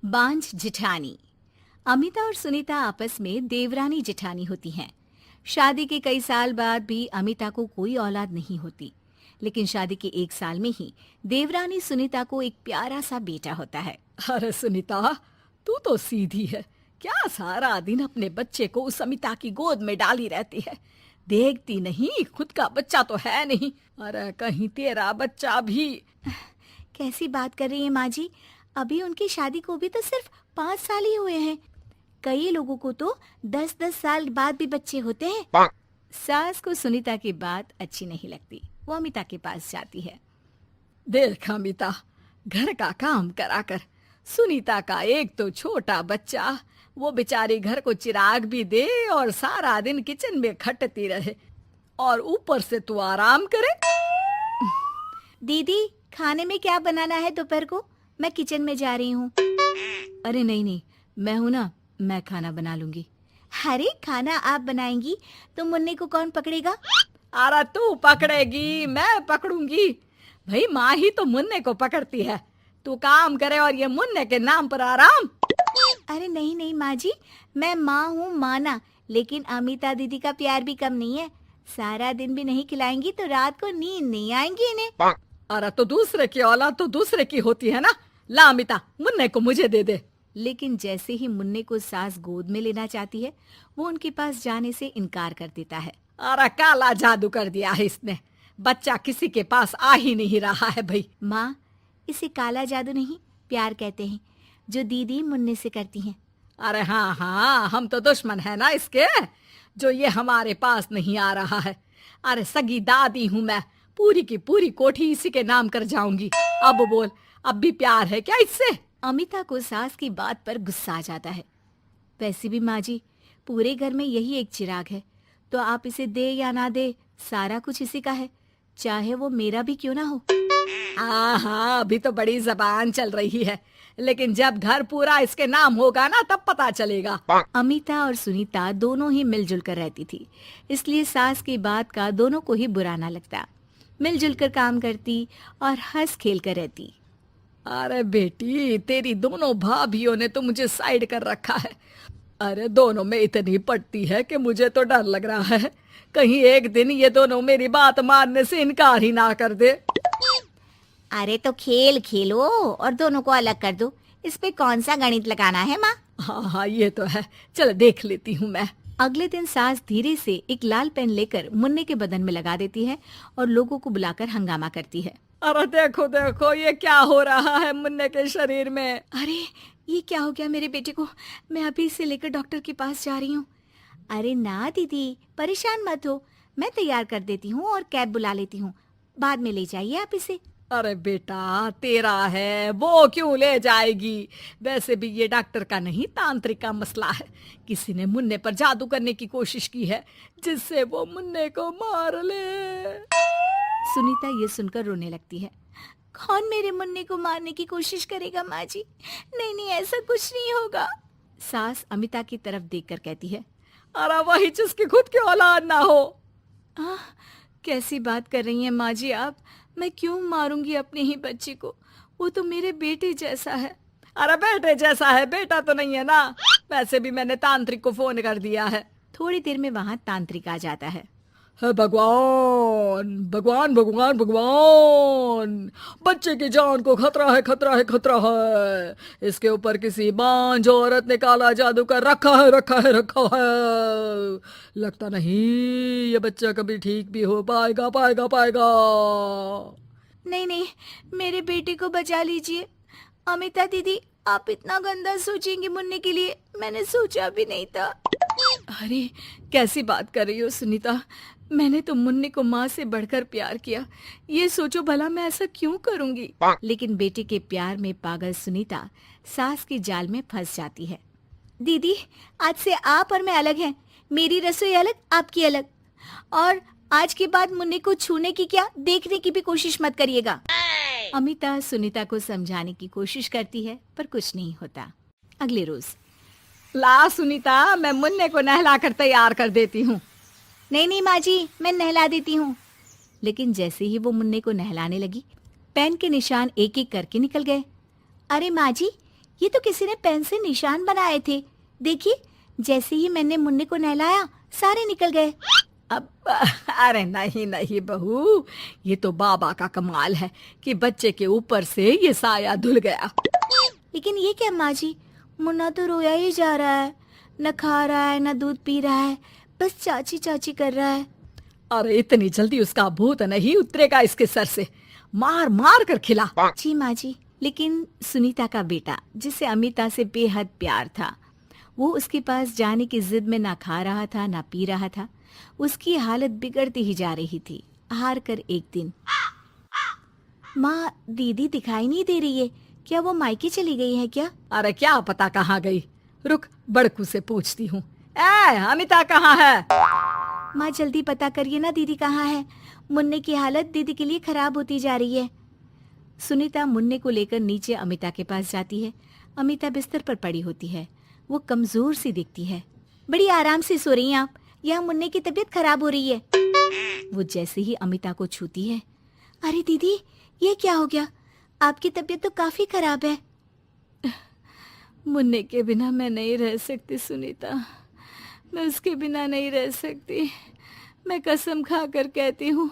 बांझ जिठानी। अमिता और सुनीता आपस में देवरानी जिठानी होती हैं। शादी के कई साल बाद भी अमिता को कोई औलाद नहीं होती, लेकिन शादी के 1 साल में ही देवरानी सुनीता को एक प्यारा सा बेटा होता है। अरे सुनीता, तू तो सीधी है। क्या सारा दिन अपने बच्चे को उस अमिता की गोद में डाली रहती है? देखती नहीं, खुद का बच्चा तो है नहीं। अरे कहीं तेरा बच्चा भी। कैसी बात कर रही है माँ जी? अभी उनकी शादी को भी तो सिर्फ 5 साल ही हुए हैं। कई लोगों को तो 10-10 साल बाद भी बच्चे होते हैं। सास को सुनीता की बात अच्छी नहीं लगती। वो अमिता के पास जाती है। देख अमिता, घर का काम करा कर। सुनीता का एक तो छोटा बच्चा, वो बेचारी घर को चिराग भी दे और सारा दिन किचन में खटती रहे, और ऊपर से तू आराम करे। दीदी, खाने में क्या बनाना है दोपहर को? मैं किचन में जा रही हूँ। अरे नहीं नहीं, मैं हूँ ना, मैं खाना बना लूंगी। अरे खाना आप बनाएंगी तो मुन्ने को कौन पकड़ेगा? अरे तू पकड़ेगी, मैं पकड़ूंगी। भाई माँ ही तो मुन्ने को पकड़ती है। तू काम करे और ये मुन्ने के नाम पर आराम। अरे नहीं नहीं माँ जी, मैं माँ हूँ माना, लेकिन अमिता दीदी का प्यार भी कम नहीं है। सारा दिन भी नहीं खिलाएंगी तो रात को नींद नहीं आएंगी इन्हें। अरे तो दूसरे की औलाद तो दूसरे की होती है ना। ला अमिता, मुन्ने को मुझे दे दे। लेकिन जैसे ही मुन्ने को सास गोद में लेना चाहती है, वो उनके पास जाने से इनकार कर देता है। अरे काला जादू कर दिया है इसने। बच्चा किसी के पास आ ही नहीं रहा है भाई। माँ, इसे काला जादू नहीं, प्यार कहते हैं, जो दीदी मुन्ने से करती हैं। अरे हाँ हाँ, हम तो दुश्मन है ना इसके, जो ये हमारे पास नहीं आ रहा है। अरे सगी दादी हूँ मैं, पूरी की पूरी कोठी इसी के नाम कर जाऊंगी। अब बोल, अब भी प्यार है क्या इससे? अमिता को सास की बात पर गुस्सा आ जाता है। वैसे भी माँ जी, पूरे घर में यही एक चिराग है, तो आप इसे दे या ना दे, सारा कुछ इसी का है, चाहे वो मेरा भी क्यों ना हो। हाँ, अभी तो बड़ी जबान चल रही है, लेकिन जब घर पूरा इसके नाम होगा ना, तब पता चलेगा। अमिता और सुनीता दोनों ही मिलजुल कर रहती थी, इसलिए सास की बात का दोनों को ही बुरा ना लगता। मिलजुल कर काम करती और हंस खेल कर रहती। अरे बेटी, तेरी दोनों भाभियों ने तो मुझे साइड कर रखा है। अरे दोनों में इतनी पड़ती है कि मुझे तो डर लग रहा है, कहीं एक दिन ये दोनों मेरी बात मानने से इनकार ही ना कर दे। अरे तो खेल खेलो और दोनों को अलग कर दो, इस पे कौन सा गणित लगाना है माँ? हाँ हाँ, ये तो है, चल देख लेती हूँ मैं। अगले दिन सास धीरे से एक लाल पेन लेकर मुन्ने के बदन में लगा देती है और लोगों को बुलाकर हंगामा करती है। अरे देखो देखो, ये क्या हो रहा है मुन्ने के शरीर में? अरे ये क्या हो गया मेरे बेटे को? मैं अभी इसे लेकर डॉक्टर के पास जा रही हूँ। अरे ना दीदी, परेशान मत हो, मैं तैयार कर देती हूँ और कैब बुला लेती हूँ, बाद में ले जाइए आप इसे। अरे बेटा, तेरा है, वो क्यों ले जाएगी? वैसे भी ये डॉक्टर का नहीं, तांत्रिक का मसला है। किसी ने मुन्ने पर जादू करने की कोशिश की है, जिससे वो मुन्ने को मार ले। सुनीता ये सुनकर रोने लगती है। कौन मेरे मुन्ने को मारने की कोशिश करेगा माँ जी? नहीं नहीं, ऐसा कुछ नहीं होगा। सास अमिता की तरफ देखकर कहती है। अरे वही जिसकी खुद की औलाद ना हो। कैसी बात कर रही हैं माँ जी आप? मैं क्यों मारूंगी अपने ही बच्चे को? वो तो मेरे बेटे जैसा है। अरे बेटे जैसा है, बेटा तो नहीं है ना। वैसे भी मैंने तांत्रिक को फोन कर दिया है। थोड़ी देर में वहाँ तांत्रिक आ जाता है। भगवान भगवान भगवान भगवान, बच्चे की जान को खतरा है, खतरा है, खतरा है। इसके ऊपर किसी बांझ औरत ने काला जादू कर रखा है, रखा है, रखा है। लगता नहीं ये बच्चा कभी ठीक भी हो पाएगा, पाएगा, पाएगा। नहीं नहीं, मेरे बेटे को बचा लीजिए। अमिता दीदी, आप इतना गंदा सोचेंगे मुन्ने के लिए, मैंने सोचा भी नहीं था। अरे कैसी बात कर रही हो सुनीता? मैंने तो मुन्ने को माँ से बढ़कर प्यार किया, ये सोचो भला मैं ऐसा क्यों करूंगी? लेकिन बेटे के प्यार में पागल सुनीता सास की जाल में फंस जाती है। दीदी, आज से आप और मैं अलग हैं, मेरी रसोई अलग, आपकी अलग, और आज के बाद मुन्ने को छूने की क्या, देखने की भी कोशिश मत करिएगा। अमिता सुनीता को समझाने की कोशिश करती है, पर कुछ नहीं होता। अगले रोज। ला सुनीता, मैं मुन्ने को नहला कर तैयार कर देती हूँ। नहीं नहीं माँ जी, मैं नहला देती हूँ। लेकिन जैसे ही वो मुन्ने को नहलाने लगी, पेन के निशान एक एक करके निकल गए। अरे माँ जी, ये तो किसी ने पेन से निशान बनाए थे। देखिए, जैसे ही मैंने मुन्ने को नहलाया सारे निकल गए। अब अरे नहीं नहीं बहू, ये तो बाबा का कमाल है कि बच्चे के ऊपर से ये साया धुल गया। लेकिन ये क्या माँ जी, मुन्ना तो रोया ही जा रहा है, न खा रहा है न दूध पी रहा है, बस चाची चाची कर रहा है। अरे इतनी जल्दी उसका भूत नहीं उतरेगा इसके सर से, मार मार कर खिला। जी माँ जी। लेकिन सुनीता का बेटा, जिसे अमिता से बेहद प्यार था, वो उसके पास जाने की जिद में ना खा रहा था ना पी रहा था। उसकी हालत बिगड़ती ही जा रही थी। हार कर एक दिन, माँ दीदी दिखाई नहीं दे रही है, क्या वो मायके चली गई है क्या? अरे क्या पता कहाँ गई, रुक बड़कू से पूछती हूँ। ए अमिता कहाँ है? माँ जल्दी पता करिए ना, दीदी कहाँ है? मुन्ने की हालत दीदी के लिए खराब होती जा रही है। सुनीता मुन्ने को लेकर नीचे अमिता के पास जाती है। अमिता बिस्तर पर पड़ी होती है। वो कमजोर सी दिखती है। बड़ी आराम से सो रही हैं आप, यहाँ मुन्ने की तबीयत खराब हो रही है। वो जैसे ही अमिता को छूती है, अरे दीदी ये क्या हो गया? आपकी तबीयत तो काफी खराब है। मुन्ने के बिना मैं नहीं रह सकती सुनीता, मैं उसके बिना नहीं रह सकती। मैं कसम खा कर कहती हूँ,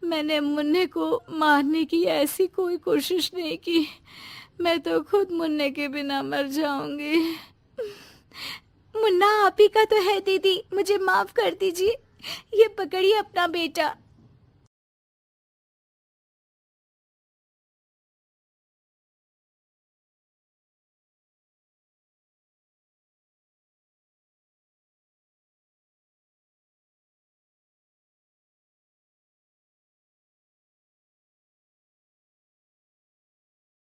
मैंने मुन्ने को मारने की ऐसी कोई कोशिश नहीं की। मैं तो खुद मुन्ने के बिना मर जाऊंगी। मुन्ना आप ही का तो है दीदी, मुझे माफ कर दीजिए। ये पकड़िए अपना बेटा,